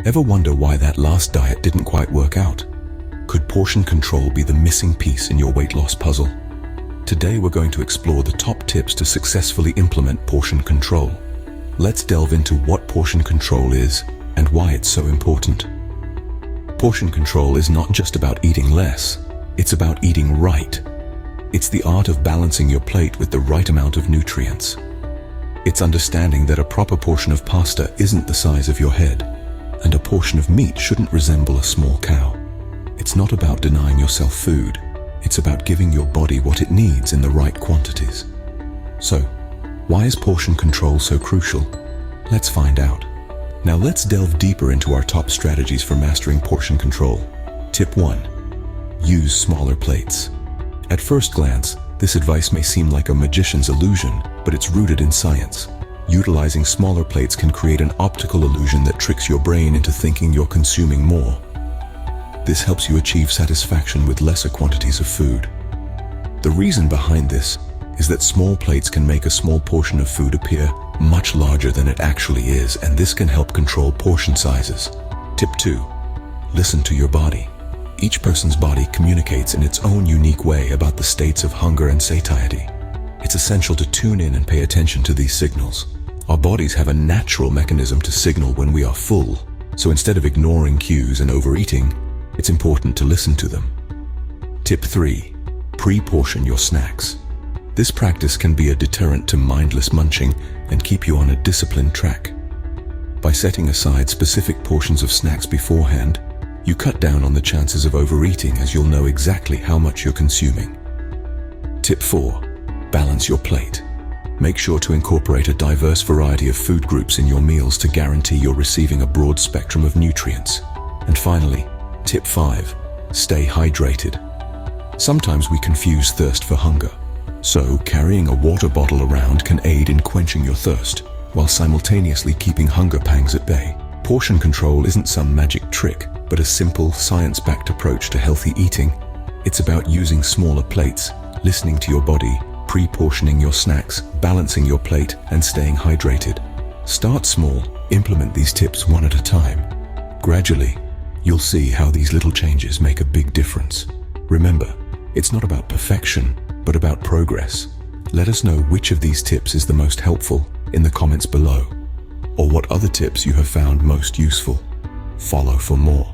Ever wonder why that last diet didn't quite work out? Could portion control be the missing piece in your weight loss puzzle? Today we're going to explore the top tips to successfully implement portion control. Let's delve into what portion control is and why it's so important. Portion control is not just about eating less, it's about eating right. It's the art of balancing your plate with the right amount of nutrients. It's understanding that a proper portion of pasta isn't the size of your head, and a portion of meat shouldn't resemble a small cow. It's not about denying yourself food, it's about giving your body what it needs in the right quantities. So, why is portion control so crucial? Let's find out. Now let's delve deeper into our top strategies for mastering portion control. Tip 1. Use smaller plates. At first glance, this advice may seem like a magician's illusion, but it's rooted in science. Utilizing smaller plates can create an optical illusion that tricks your brain into thinking you're consuming more. This helps you achieve satisfaction with lesser quantities of food. The reason behind this is that small plates can make a small portion of food appear much larger than it actually is, and this can help control portion sizes. Tip 2. Listen to your body. Each person's body communicates in its own unique way about the states of hunger and satiety. It's essential to tune in and pay attention to these signals. Our bodies have a natural mechanism to signal when we are full, so instead of ignoring cues and overeating, it's important to listen to them. Tip 3. Pre-portion your snacks. This practice can be a deterrent to mindless munching and keep you on a disciplined track. By setting aside specific portions of snacks beforehand, you cut down on the chances of overeating, as you'll know exactly how much you're consuming. Tip 4. Balance your plate. Make sure to incorporate a diverse variety of food groups in your meals to guarantee you're receiving a broad spectrum of nutrients. And finally, Tip 5. Stay hydrated. Sometimes we confuse thirst for hunger, so carrying a water bottle around can aid in quenching your thirst, while simultaneously keeping hunger pangs at bay. Portion control isn't some magic trick, but a simple, science-backed approach to healthy eating. It's about using smaller plates, listening to your body, pre-portioning your snacks, balancing your plate, and staying hydrated. Start small, implement these tips one at a time. Gradually, you'll see how these little changes make a big difference. Remember, it's not about perfection, but about progress. Let us know which of these tips is the most helpful in the comments below, or what other tips you have found most useful. Follow for more.